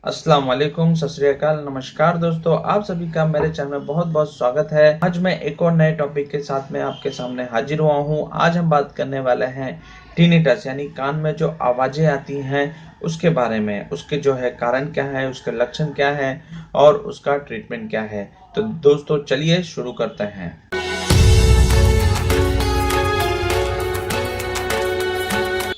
अस्सलाम वालेकुम, सत श्री अकाल, नमस्कार दोस्तों। आप सभी का मेरे चैनल में बहुत बहुत स्वागत है। आज मैं एक और नए टॉपिक के साथ में आपके सामने हाजिर हुआ हूँ। आज हम बात करने वाले हैं टिनिटस यानी कान में जो आवाजें आती हैं उसके बारे में। उसके जो है कारण क्या है, उसके लक्षण क्या है और उसका ट्रीटमेंट क्या है। तो दोस्तों चलिए शुरू करते हैं।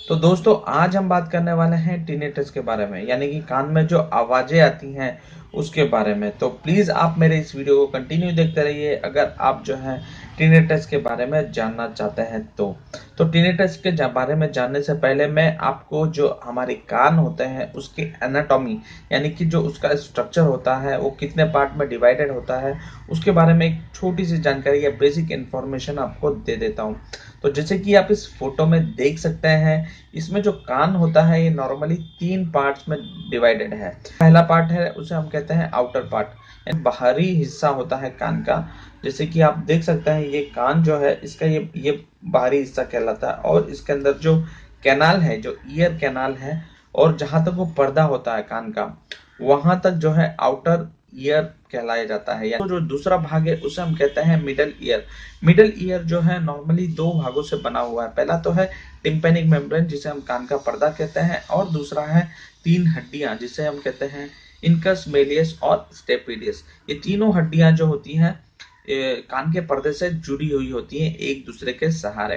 तो दोस्तों आज हम बात करने वाले हैं टिनिटस के बारे में, यानी कि कान में जो आवाजें आती हैं उसके बारे में। तो प्लीज आप मेरे इस वीडियो को कंटिन्यू देखते रहिए अगर आप जो है टिनिटस के बारे में जानना चाहते हैं। तो टिनिटस के बारे में जानने से पहले मैं आपको जो हमारे कान होते हैं उसकी एनाटॉमी यानी कि जो उसका स्ट्रक्चर होता है वो कितने पार्ट में डिवाइडेड होता है उसके बारे में एक छोटी सी जानकारी या बेसिक इंफॉर्मेशन आपको दे देता हूँ। तो जैसे कि आप इस फोटो में देख सकते हैं, इसमें जो कान होता है ये नॉर्मली 3 पार्ट्स में डिवाइडेड है। पहला पार्ट है उसे हम कहते हैं आउटर पार्ट, यानी बाहरी हिस्सा होता है कान का। जैसे कि आप देख सकते हैं ये कान जो है इसका ये बाहरी हिस्सा कहलाता है और इसके अंदर जो कैनाल है, जो ईयर कैनाल है, और जहां तक वो पर्दा होता है कान का वहां तक जो है आउटर ईयर कहलाया जाता है। तो जो दूसरा भाग है उसे हम कहते हैं मिडल ईयर। मिडल ईयर जो है नॉर्मली 2 भागों से बना हुआ है। पहला तो है टिम्पैनिक मेम्ब्रेन जिसे हम कान का पर्दा कहते हैं, और दूसरा है 3 हड्डियां जिसे हम कहते हैं इनकस, मेलियस और स्टेपिडियस। ये तीनों हड्डियां जो होती हैं कान के पर्दे से जुड़ी हुई होती हैं एक दूसरे के सहारे।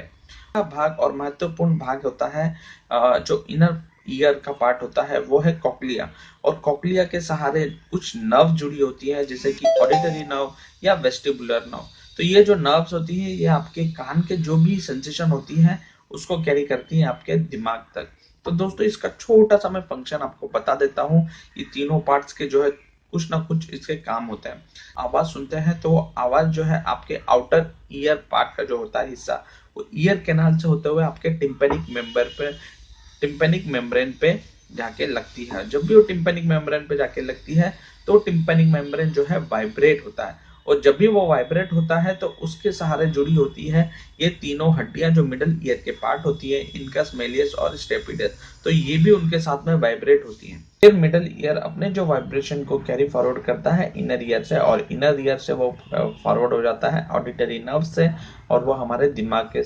भाग और महत्वपूर्ण भाग होता है जो इनर ईयर का पार्ट होता है वो है कॉक्लिया, और कॉक्लिया के सहारे कुछ नर्व जुड़ी होती है जैसे कि ऑडिटरी नर्व या वेस्टिबुलर नर्व। तो ये जो नर्व्स होती है ये आपके कान के जो भी सेंसेशन होती है उसको कैरी करती है आपके दिमाग तक। तो दोस्तों इसका छोटा सा मैं फंक्शन आपको बता देता हूँ। ये तीनों पार्ट्स के जो है कुछ ना कुछ इसके काम होते हैं। आवाज सुनते हैं तो आवाज जो है आपके आउटर ईयर पार्ट का जो होता है हिस्सा वो ईयर कैनाल से होते हुए आपके टिम्पैनिक मेम्ब्रेन पे जाके लगती है। जब भी वो टिम्पैनिक मेम्ब्रेन पे जाके लगती है तो टिम्पैनिक मेम्ब्रेन जो है वाइब्रेट होता है, और जब भी वो वाइब्रेट होता है तो उसके सहारे जुड़ी होती है ये तीनों हड्डियां जो मिडल ईयर के पार्ट होती है, इनकस, मेलियस और स्टेपिडियस। तो ये भी उनके साथ में वाइब्रेट होती हैं। फिर मिडल ईयर अपने जो वाइब्रेशन को कैरी फॉरवर्ड करता है इनर ईयर से, और इनर ईयर से वो फॉरवर्ड हो जाता है ऑडिटरी नर्व से, और वो हमारे दिमाग के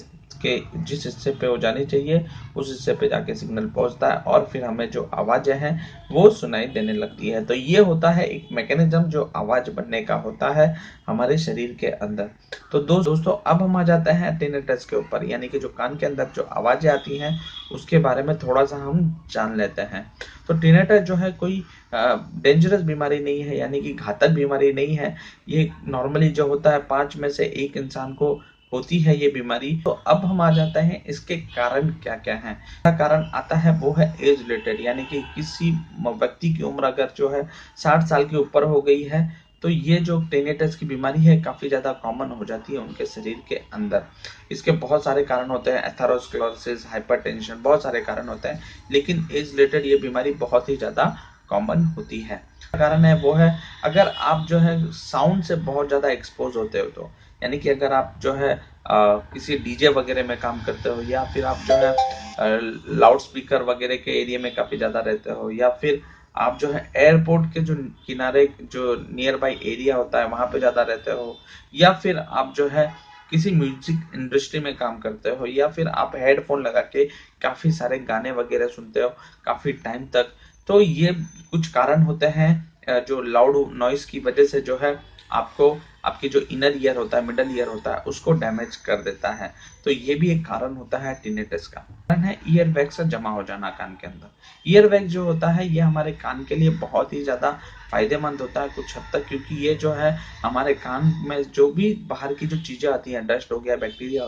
जिस हिस्से पे हो जानी चाहिए उस हिस्से पे जाके सिग्नल पहुंचता है, और फिर हमें जो आवाजें हैं वो सुनाई देने लगती है। तो ये होता है एक मैकेनिज्म जो आवाज बनने का होता है हमारे शरीर के अंदर। तो दोस्तों अब हम आ जाते हैं टिनिटस के ऊपर, यानी कि जो कान के अंदर जो आवाजें आती हैं उसके बारे में थोड़ा सा हम जान लेते हैं। तो टिनिटस जो है कोई डेंजरस बीमारी नहीं है, यानी कि घातक बीमारी नहीं है। ये नॉर्मली जो होता है 5 में से 1 इंसान को होती है ये बीमारी। तो अब हम आ जाते हैं इसके कारण क्या क्या है। कारण आता है वो है एज रिलेटेड, यानी कि किसी व्यक्ति की उम्र अगर जो है 60 साल के ऊपर हो गई है तो ये जो टिनिटस की बीमारी है काफी ज्यादा कॉमन हो जाती है उनके शरीर के अंदर। इसके बहुत सारे कारण होते हैं, एथेरोस्क्लेरोसिस, हाइपरटेंशन, बहुत सारे कारण होते हैं, लेकिन एज रिलेटेड ये बीमारी बहुत ही ज्यादा कॉमन होती है। कारण है वो है अगर आप जो है साउंड से बहुत ज्यादा एक्सपोज होते हो, तो यानी कि अगर आप जो है किसी डीजे वगैरह में काम करते हो, या फिर आप जो है लाउड स्पीकर वगैरह के एरिया में काफी ज्यादा रहते हो, या फिर आप जो है एयरपोर्ट के जो किनारे जो नियर बाई एरिया होता है वहां पे ज्यादा रहते हो, या फिर आप जो है किसी म्यूजिक इंडस्ट्री में काम करते हो, या फिर आप हेडफोन लगा के काफी सारे गाने वगैरह सुनते हो काफी टाइम तक, तो ये कुछ कारण होते हैं जो लाउड नॉइस की वजह से जो है आपको आपकी जो इनर ईयर होता है, मिडल ईयर होता है, उसको डैमेज कर देता है। तो ये भी एक कारण होता है टिनिटस का। कारण है ईयर वैक्स का जमा हो जाना कान के अंदर। ईयर वैक्स जो होता है ये हमारे कान के लिए बहुत ही ज्यादा फायदेमंद होता है कुछ हद तक, क्योंकि ये जो है हमारे कान में जो भी बाहर की जो चीजें आती हैं, डस्ट हो गया, बैक्टीरिया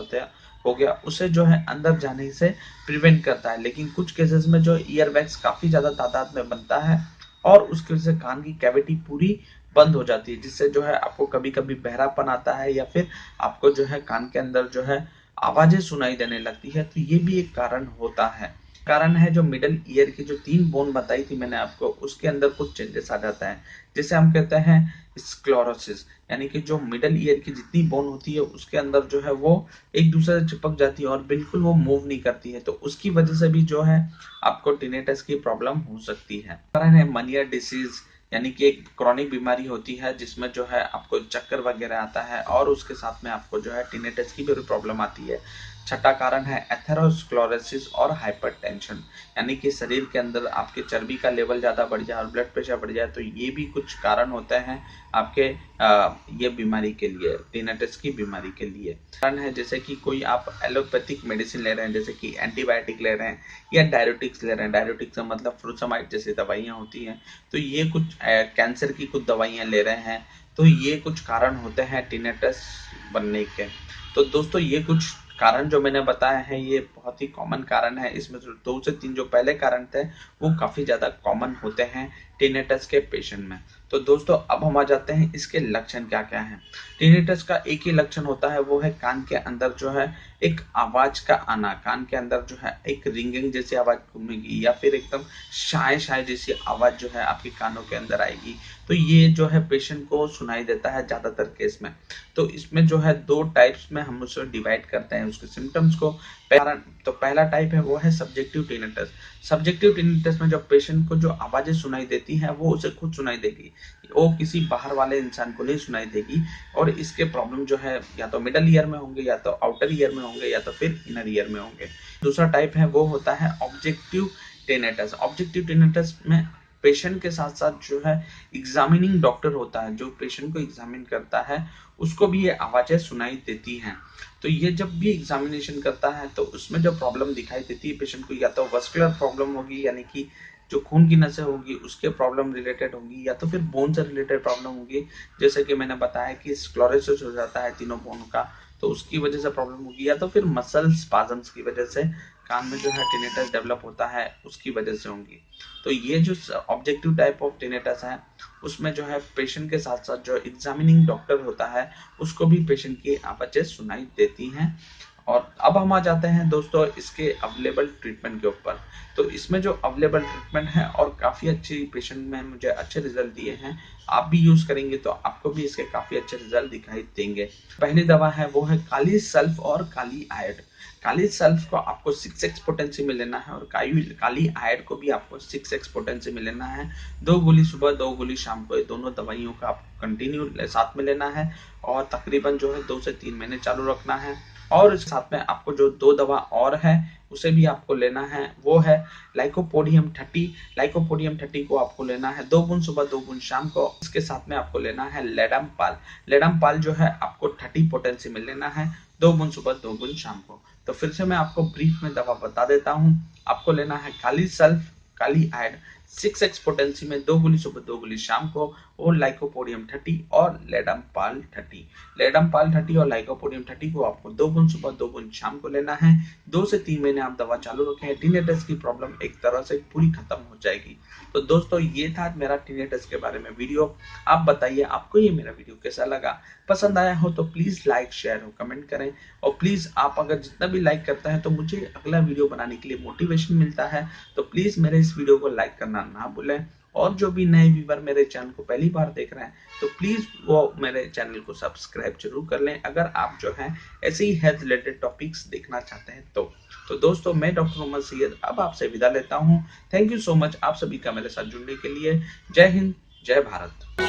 हो गया, उसे जो है अंदर जाने से प्रिवेंट करता है। लेकिन कुछ केसेस में जो ईयर वैक्स काफी ज्यादा तादाद में बनता है और उसकी वजह से कान की कैविटी पूरी बंद हो जाती है, जिससे जो है आपको कभी कभी बहरापन आता है, या फिर आपको जो है कान के अंदर जो है आवाजें सुनाई देने लगती है। तो ये भी एक कारण होता है। कारण है जो मिडल ईयर की जो 3 बोन बताई थी मैंने आपको, उसके अंदर कुछ चेंजेस आ जाता है, जिसे हम कहते हैं स्क्लेरोसिस। यानी कि जो मिडल ईयर की जितनी बोन होती है उसके अंदर जो है वो एक दूसरे से चिपक जाती है और बिल्कुल वो मूव नहीं करती है, तो उसकी वजह से भी जो है आपको टिनेटस की प्रॉब्लम हो सकती है। कारण है मनियर डिसीज, यानी कि एक क्रॉनिक बीमारी होती है जिसमें जो है आपको चक्कर वगैरह आता है और उसके साथ में आपको जो है टिनेटस की भी प्रॉब्लम आती है। छठा कारण है एथेरोस्क्लेरोसिस और हाइपरटेंशन, यानी कि शरीर के अंदर आपके चर्बी का लेवल ज्यादा बढ़ जाए और ब्लड प्रेशर बढ़ जाए, तो ये भी कुछ कारण होते हैं आपके ये बीमारी के लिए, टिनेटस की बीमारी के लिए। कारण है जैसे कि कोई आप एलोपैथिक मेडिसिन ले रहे हैं, जैसे कि एंटीबायोटिक ले रहे हैं या डायरेटिक्स ले रहे हैं, डायरेटिक्स का मतलब फ्रूसमाइड जैसी दवाइयां होती हैं, तो ये कुछ कैंसर की कुछ दवाइयां ले रहे हैं, तो ये कुछ कारण होते हैं टिनेटस बनने के। तो दोस्तों ये कुछ कारण जो मैंने बताया है ये बहुत ही कॉमन कारण है, इसमें 2 से 3 जो पहले कारण थे वो काफी ज्यादा कॉमन होते हैं टिनेटस के पेशेंट में। तो दोस्तों अब हम आ जाते हैं इसके लक्षण क्या क्या हैं। टिनेटस का एक ही लक्षण होता है, वो है कान के अंदर जो है एक आवाज का आना, कान के अंदर जो है एक रिंगिंग जैसी आवाज घूमेगी या फिर एकदम शाय शाय जैसी आवाज जो है आपके कानों के अंदर आएगी। तो ये जो है पेशेंट को सुनाई देता है ज्यादातर केस में। तो इसमें जो है 2 टाइप्स में हम उसे डिवाइड करते हैं उसके सिम्टम्स को। तो पहला टाइप है वो है सब्जेक्टिव टिनेटस। सब्जेक्टिव टिनेटस में जो पेशेंट को जो आवाजें सुनाई देती हैं वो उसे खुद सुनाई देगी, वो किसी बाहर वाले इंसान को नहीं सुनाई देगी, और इसके प्रॉब्लम जो है या तो मिडल ईयर में होंगे या तो आउटर ईयर में होंगे या तो फिर इनर ईयर में होंगे। दूसरा टाइप है वो होता है ऑब्जेक्टिव टिनेटस। ऑब्जेक्टिव टिनेटस में पेशेंट के साथ साथ जो है एग्जामिनिंग डॉक्टर होता है, जो पेशेंट को एग्जामिन करता है उसको भी ये आवाजें सुनाई देती हैं। तो ये जब भी एग्जामिनेशन करता है तो उसमें जो प्रॉब्लम दिखाई देती है पेशेंट को, या तो वस्कुलर प्रॉब्लम होगी यानी कि जो खून की नसें होगी उसके प्रॉब्लम रिलेटेड होगी, या तो फिर बोन से रिलेटेड प्रॉब्लम होगी, जैसे कि मैंने बताया कि स्क्लेरोसिस हो जाता है तीनों बोन का, तो उसकी वजह से प्रॉब्लम होगी, या तो फिर मसल स्पाजम्स की वजह से कान में जो है टिनेटस डेवलप होता है उसकी वजह से होंगी। तो ये जो ऑब्जेक्टिव टाइप ऑफ टिनेटस है उसमें जो है पेशेंट के साथ साथ जो एग्जामिनिंग डॉक्टर होता है उसको भी पेशेंट की आवाजें सुनाई देती हैं। और अब हम आ जाते हैं दोस्तों इसके अवेलेबल ट्रीटमेंट के ऊपर। तो इसमें जो अवेलेबल ट्रीटमेंट है और काफी अच्छी पेशेंट में मुझे अच्छे रिजल्ट दिए हैं, आप भी यूज करेंगे तो आपको भी इसके काफी अच्छे रिजल्ट दिखाई देंगे। पहली दवा है वो है काली सल्फ और काली आयड। काली सल्फ को आपको 6x पोटेंसी में लेना है और काली आयड को भी आपको 6x पोटेंसी में लेना है। 2 गोली सुबह 2 गोली शाम को, ये दोनों दवाइयों का आपको कंटिन्यू साथ में लेना है और तकरीबन जो है 2 से 3 महीने चालू रखना है। और इसके साथ में आपको जो 2 दवा और है उसे भी आपको लेना है, वो है लाइकोपोडियम 30। लाइकोपोडियम 30 को आपको लेना है 2 बूंद सुबह 2 बूंद शाम को। इसके साथ में आपको लेना है लेडमपाल। लेडमपाल जो है आपको 30 पोटेंसी में लेना है, 2 बूंद सुबह 2 बूंद शाम को। तो फिर से मैं आपको ब्रीफ में दवा बता देता हूँ। आपको लेना है काली सल्फ, काली आयड 6x पोटेंसी में 2 गोली सुबह 2 गोली शाम को, और लाइकोपोडियम 30 और लेडमपाल 30। लेडमपाल 30 और लाइकोपोडियम 30 को आपको 2 बूंद सुबह 2 बूंद शाम को लेना है। 2 से 3 महीने आप दवा चालू रखें, टिनेटस की प्रॉब्लम एक तरह से पूरी खत्म हो जाएगी। तो दोस्तों ये था मेरा टिनेटस के बारे में वीडियो। आप बताइए आपको ये मेरा वीडियो कैसा लगा। पसंद आया हो तो प्लीज लाइक शेयर और कमेंट करें, और प्लीज आप अगर जितना भी लाइक करते हैं तो मुझे अगला वीडियो बनाने के लिए मोटिवेशन मिलता है। तो प्लीज मेरे इस वीडियो को लाइक करना ना भूलें, और जो भी नए व्यूअर मेरे चैनल को पहली बार देख रहे हैं तो प्लीज वो मेरे चैनल को सब्सक्राइब जरूर कर लें, अगर आप जो है ऐसे ही हेल्थ रिलेटेड टॉपिक्स देखना चाहते हैं तो दोस्तों मैं डॉक्टर मोहम्मद सैयद अब आपसे विदा लेता हूं। थैंक यू सो मच आप सभी का मेरे साथ जुड़ने के लिए। जय हिंद, जय भारत।